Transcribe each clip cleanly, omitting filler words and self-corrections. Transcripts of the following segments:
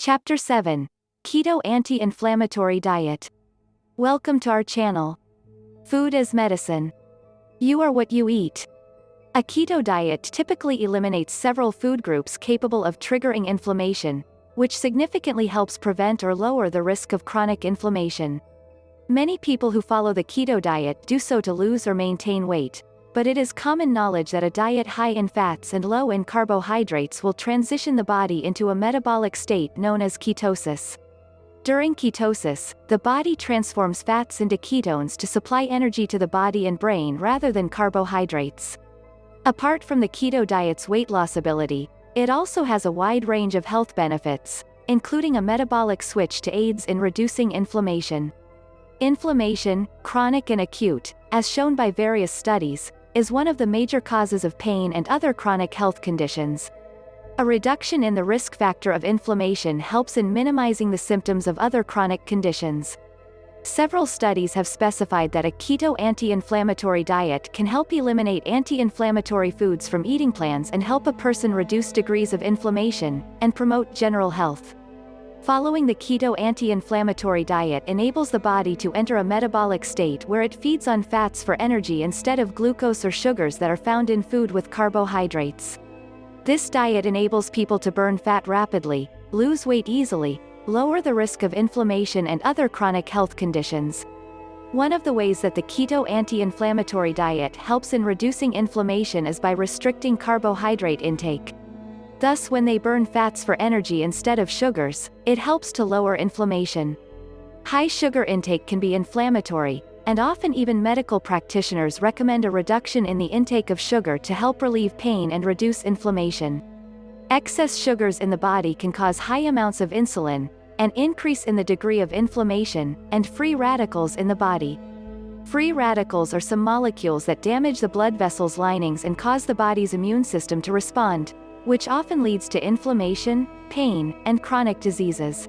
Chapter 7. Keto Anti-Inflammatory Diet. Welcome to our channel. Food as medicine. You are what you eat. A keto diet typically eliminates several food groups capable of triggering inflammation, which significantly helps prevent or lower the risk of chronic inflammation. Many people who follow the keto diet do so to lose or maintain weight, but it is common knowledge that a diet high in fats and low in carbohydrates will transition the body into a metabolic state known as ketosis. During ketosis, the body transforms fats into ketones to supply energy to the body and brain rather than carbohydrates. Apart from the keto diet's weight loss ability, it also has a wide range of health benefits, including a metabolic switch to aids in reducing inflammation. Inflammation, chronic and acute, as shown by various studies, is one of the major causes of pain and other chronic health conditions. A reduction in the risk factor of inflammation helps in minimizing the symptoms of other chronic conditions. Several studies have specified that a keto anti-inflammatory diet can help eliminate anti-inflammatory foods from eating plans and help a person reduce degrees of inflammation and promote general health. Following the keto anti-inflammatory diet enables the body to enter a metabolic state where it feeds on fats for energy instead of glucose or sugars that are found in food with carbohydrates. This diet enables people to burn fat rapidly, lose weight easily, lower the risk of inflammation and other chronic health conditions. One of the ways that the keto anti-inflammatory diet helps in reducing inflammation is by restricting carbohydrate intake. Thus, when they burn fats for energy instead of sugars, it helps to lower inflammation. High sugar intake can be inflammatory, and often even medical practitioners recommend a reduction in the intake of sugar to help relieve pain and reduce inflammation. Excess sugars in the body can cause high amounts of insulin, an increase in the degree of inflammation, and free radicals in the body. Free radicals are some molecules that damage the blood vessels' linings and cause the body's immune system to respond, which often leads to inflammation, pain, and chronic diseases.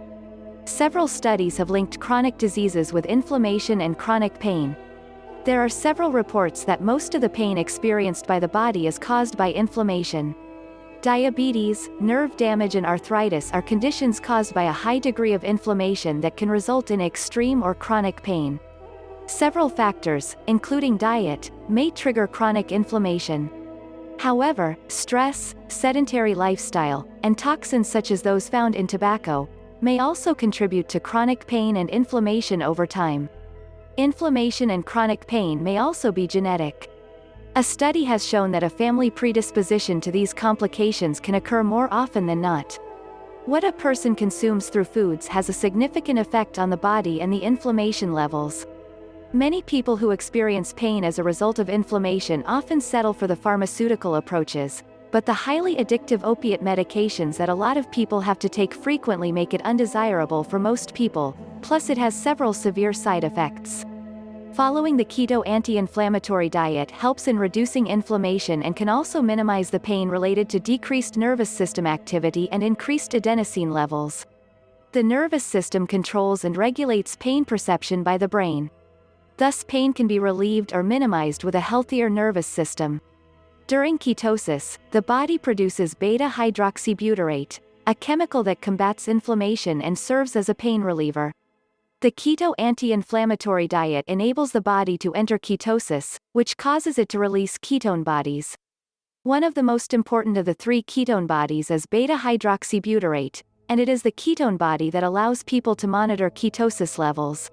Several studies have linked chronic diseases with inflammation and chronic pain. There are several reports that most of the pain experienced by the body is caused by inflammation. Diabetes, nerve damage and arthritis are conditions caused by a high degree of inflammation that can result in extreme or chronic pain. Several factors, including diet, may trigger chronic inflammation. However, stress, sedentary lifestyle, and toxins such as those found in tobacco, may also contribute to chronic pain and inflammation over time. Inflammation and chronic pain may also be genetic. A study has shown that a family predisposition to these complications can occur more often than not. What a person consumes through foods has a significant effect on the body and the inflammation levels. Many people who experience pain as a result of inflammation often settle for the pharmaceutical approaches, but the highly addictive opiate medications that a lot of people have to take frequently make it undesirable for most people, plus it has several severe side effects. Following the keto anti-inflammatory diet helps in reducing inflammation and can also minimize the pain related to decreased nervous system activity and increased adenosine levels. The nervous system controls and regulates pain perception by the brain. Thus, pain can be relieved or minimized with a healthier nervous system. During ketosis, the body produces beta-hydroxybutyrate, a chemical that combats inflammation and serves as a pain reliever. The keto anti-inflammatory diet enables the body to enter ketosis, which causes it to release ketone bodies. One of the most important of the three ketone bodies is beta-hydroxybutyrate, and it is the ketone body that allows people to monitor ketosis levels.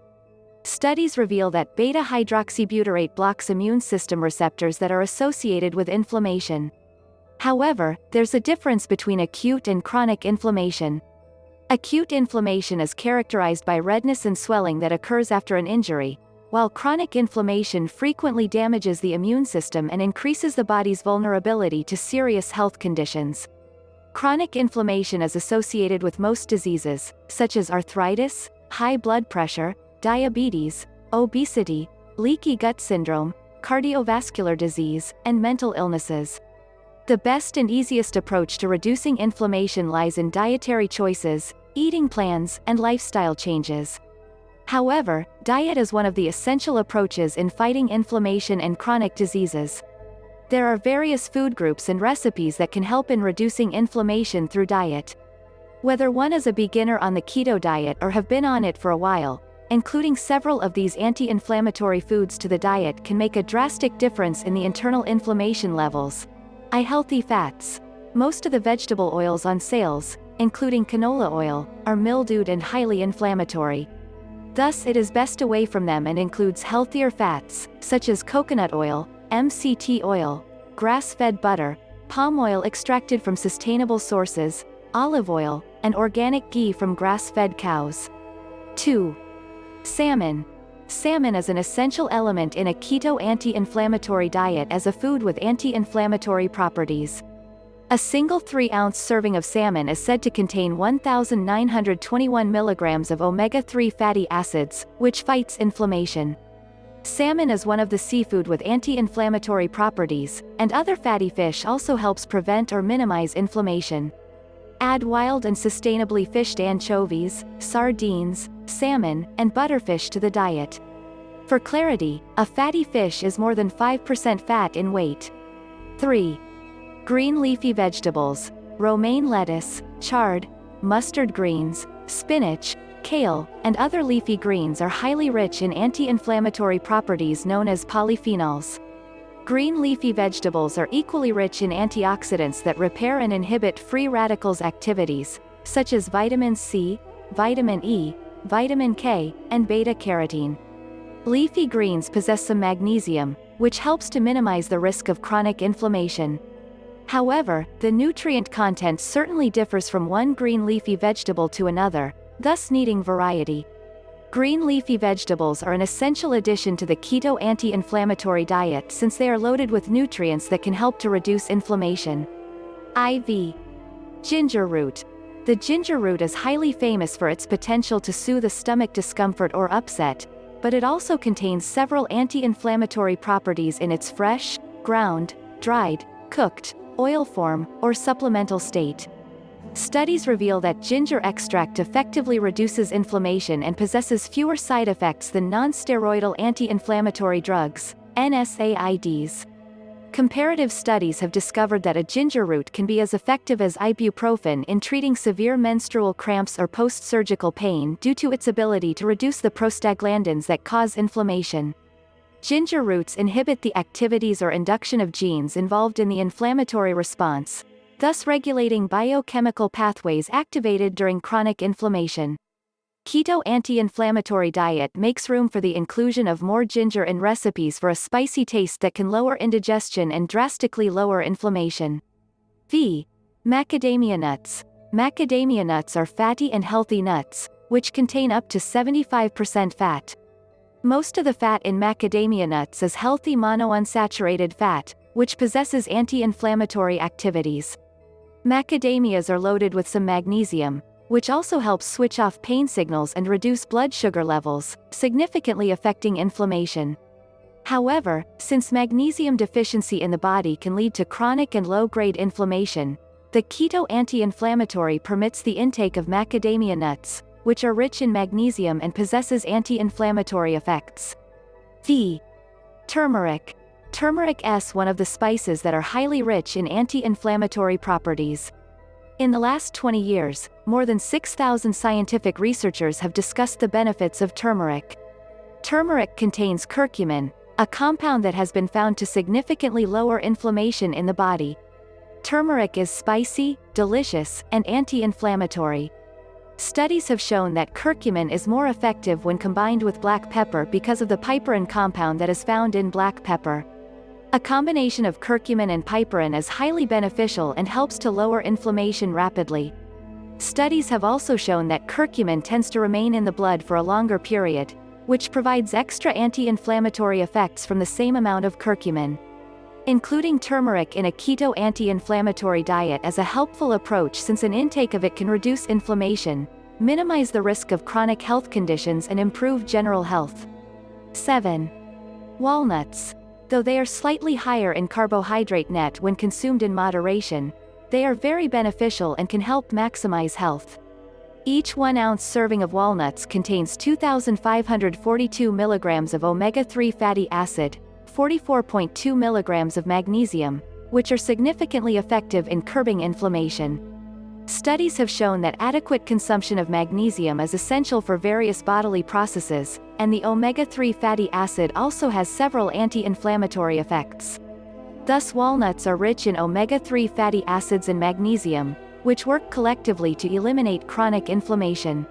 Studies reveal that beta-hydroxybutyrate blocks immune system receptors that are associated with inflammation. However, there's a difference between acute and chronic inflammation. Acute inflammation is characterized by redness and swelling that occurs after an injury, while chronic inflammation frequently damages the immune system and increases the body's vulnerability to serious health conditions. Chronic inflammation is associated with most diseases, such as arthritis, high blood pressure, diabetes, obesity, leaky gut syndrome, cardiovascular disease, and mental illnesses. The best and easiest approach to reducing inflammation lies in dietary choices, eating plans, and lifestyle changes. However, diet is one of the essential approaches in fighting inflammation and chronic diseases. There are various food groups and recipes that can help in reducing inflammation through diet. Whether one is a beginner on the keto diet or have been on it for a while, including several of these anti-inflammatory foods to the diet can make a drastic difference in the internal inflammation levels. Healthy fats. Most of the vegetable oils on sales, including canola oil, are mildewed and highly inflammatory. Thus it is best away from them and includes healthier fats, such as coconut oil, MCT oil, grass-fed butter, palm oil extracted from sustainable sources, olive oil, and organic ghee from grass-fed cows. 2. Salmon. Salmon is an essential element in a keto anti-inflammatory diet as a food with anti-inflammatory properties. A single 3-ounce serving of salmon is said to contain 1,921 milligrams of omega-3 fatty acids, which fights inflammation. Salmon is one of the seafood with anti-inflammatory properties, and other fatty fish also helps prevent or minimize inflammation. Add wild and sustainably fished anchovies, sardines, salmon, and butterfish to the diet. For clarity, a fatty fish is more than 5% fat in weight. 3. Green leafy vegetables. Romaine lettuce, chard, mustard greens, spinach, kale, and other leafy greens are highly rich in anti-inflammatory properties known as polyphenols. Green leafy vegetables are equally rich in antioxidants that repair and inhibit free radicals activities, such as vitamin C, vitamin E, vitamin K, and beta-carotene. Leafy greens possess some magnesium, which helps to minimize the risk of chronic inflammation. However, the nutrient content certainly differs from one green leafy vegetable to another, thus needing variety. Green leafy vegetables are an essential addition to the keto anti-inflammatory diet since they are loaded with nutrients that can help to reduce inflammation. IV. Ginger root. The ginger root is highly famous for its potential to soothe a stomach discomfort or upset, but it also contains several anti-inflammatory properties in its fresh, ground, dried, cooked, oil form, or supplemental state. Studies reveal that ginger extract effectively reduces inflammation and possesses fewer side effects than non-steroidal anti-inflammatory drugs, NSAIDs. Comparative studies have discovered that a ginger root can be as effective as ibuprofen in treating severe menstrual cramps or post-surgical pain due to its ability to reduce the prostaglandins that cause inflammation. Ginger roots inhibit the activities or induction of genes involved in the inflammatory response, thus regulating biochemical pathways activated during chronic inflammation. Keto anti-inflammatory diet makes room for the inclusion of more ginger in recipes for a spicy taste that can lower indigestion and drastically lower inflammation. V. Macadamia nuts. Macadamia nuts are fatty and healthy nuts, which contain up to 75% fat. Most of the fat in macadamia nuts is healthy monounsaturated fat, which possesses anti-inflammatory activities. Macadamias are loaded with some magnesium, which also helps switch off pain signals and reduce blood sugar levels, significantly affecting inflammation. However, since magnesium deficiency in the body can lead to chronic and low-grade inflammation, the keto anti-inflammatory permits the intake of macadamia nuts, which are rich in magnesium and possesses anti-inflammatory effects. V. Turmeric. Turmeric is one of the spices that are highly rich in anti-inflammatory properties. In the last 20 years, more than 6,000 scientific researchers have discussed the benefits of turmeric. Turmeric contains curcumin, a compound that has been found to significantly lower inflammation in the body. Turmeric is spicy, delicious, and anti-inflammatory. Studies have shown that curcumin is more effective when combined with black pepper because of the piperin compound that is found in black pepper. A combination of curcumin and piperin is highly beneficial and helps to lower inflammation rapidly. Studies have also shown that curcumin tends to remain in the blood for a longer period, which provides extra anti-inflammatory effects from the same amount of curcumin. Including turmeric in a keto anti-inflammatory diet is a helpful approach since an intake of it can reduce inflammation, minimize the risk of chronic health conditions and improve general health. 7. Walnuts. Though they are slightly higher in carbohydrate net when consumed in moderation, they are very beneficial and can help maximize health. Each 1-ounce serving of walnuts contains 2,542 milligrams of omega-3 fatty acid, 44.2 milligrams of magnesium, which are significantly effective in curbing inflammation. Studies have shown that adequate consumption of magnesium is essential for various bodily processes, and the omega-3 fatty acid also has several anti-inflammatory effects. Thus walnuts are rich in omega-3 fatty acids and magnesium, which work collectively to eliminate chronic inflammation.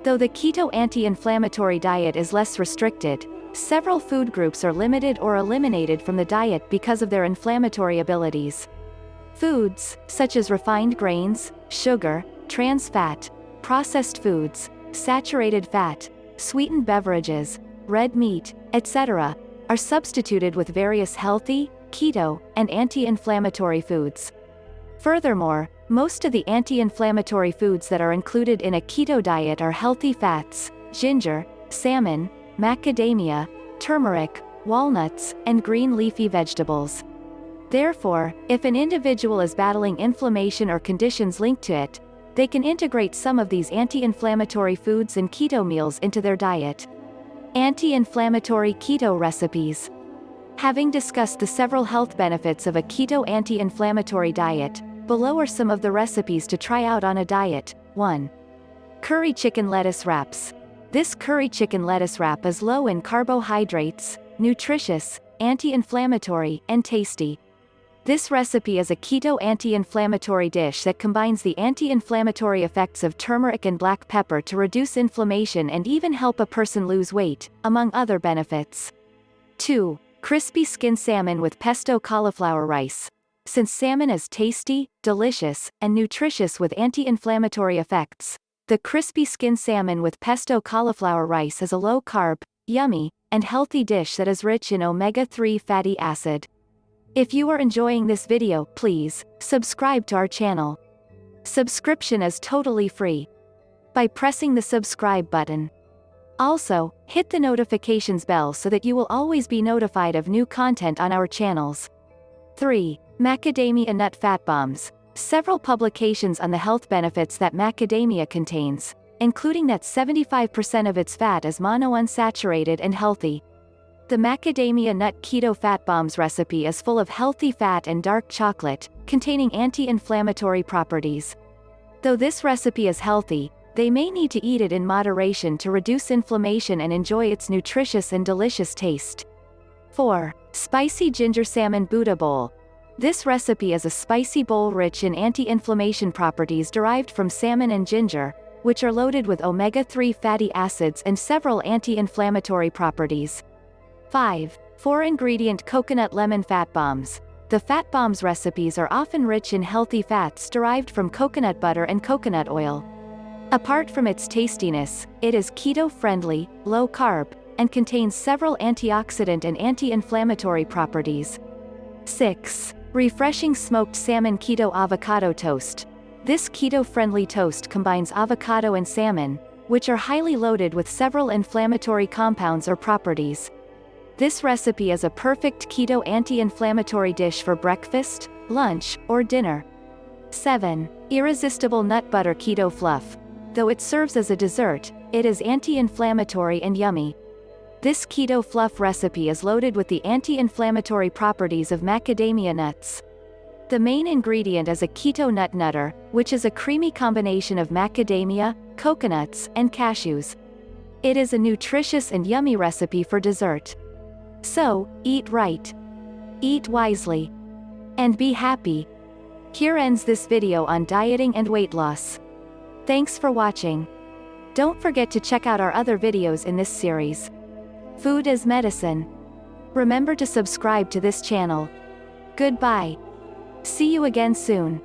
Though the keto anti-inflammatory diet is less restricted, several food groups are limited or eliminated from the diet because of their inflammatory abilities. Foods, such as refined grains, sugar, trans fat, processed foods, saturated fat, sweetened beverages, red meat, etc., are substituted with various healthy, keto, and anti-inflammatory foods. Furthermore, most of the anti-inflammatory foods that are included in a keto diet are healthy fats: ginger, salmon, macadamia, turmeric, walnuts, and green leafy vegetables. Therefore, if an individual is battling inflammation or conditions linked to it, they can integrate some of these anti-inflammatory foods and keto meals into their diet. Anti-inflammatory keto recipes. Having discussed the several health benefits of a keto anti-inflammatory diet, below are some of the recipes to try out on a diet. 1. Curry chicken lettuce wraps. This curry chicken lettuce wrap is low in carbohydrates, nutritious, anti-inflammatory, and tasty. This recipe is a keto anti-inflammatory dish that combines the anti-inflammatory effects of turmeric and black pepper to reduce inflammation and even help a person lose weight, among other benefits. 2. Crispy skin salmon with pesto cauliflower rice. Since salmon is tasty, delicious, and nutritious with anti-inflammatory effects, the crispy skin salmon with pesto cauliflower rice is a low-carb, yummy, and healthy dish that is rich in omega-3 fatty acid. If you are enjoying this video, please subscribe to our channel. Subscription is totally free by pressing the subscribe button. Also, hit the notifications bell so that you will always be notified of new content on our channels. 3. Macadamia nut fat bombs. Several publications on the health benefits that macadamia contains, including that 75% of its fat is monounsaturated and healthy. The macadamia nut keto fat bombs recipe is full of healthy fat and dark chocolate, containing anti-inflammatory properties. Though this recipe is healthy, they may need to eat it in moderation to reduce inflammation and enjoy its nutritious and delicious taste. 4. Spicy ginger salmon Buddha bowl. This recipe is a spicy bowl rich in anti-inflammation properties derived from salmon and ginger, which are loaded with omega-3 fatty acids and several anti-inflammatory properties. 5. 4-ingredient coconut lemon fat bombs. The fat bombs recipes are often rich in healthy fats derived from coconut butter and coconut oil. Apart from its tastiness, it is keto-friendly, low-carb, and contains several antioxidant and anti-inflammatory properties. 6. Refreshing smoked salmon keto avocado toast. This keto-friendly toast combines avocado and salmon, which are highly loaded with several inflammatory compounds or properties. This recipe is a perfect keto anti-inflammatory dish for breakfast, lunch, or dinner. 7. Irresistible nut butter keto fluff. Though it serves as a dessert, it is anti-inflammatory and yummy. This keto fluff recipe is loaded with the anti-inflammatory properties of macadamia nuts. The main ingredient is a keto nut nutter, which is a creamy combination of macadamia, coconuts, and cashews. It is a nutritious and yummy recipe for dessert. So, eat right, eat wisely, and be happy. Here ends this video on dieting and weight loss. Thanks for watching. Don't forget to check out our other videos in this series. Food is medicine. Remember to subscribe to this channel. Goodbye. See you again soon.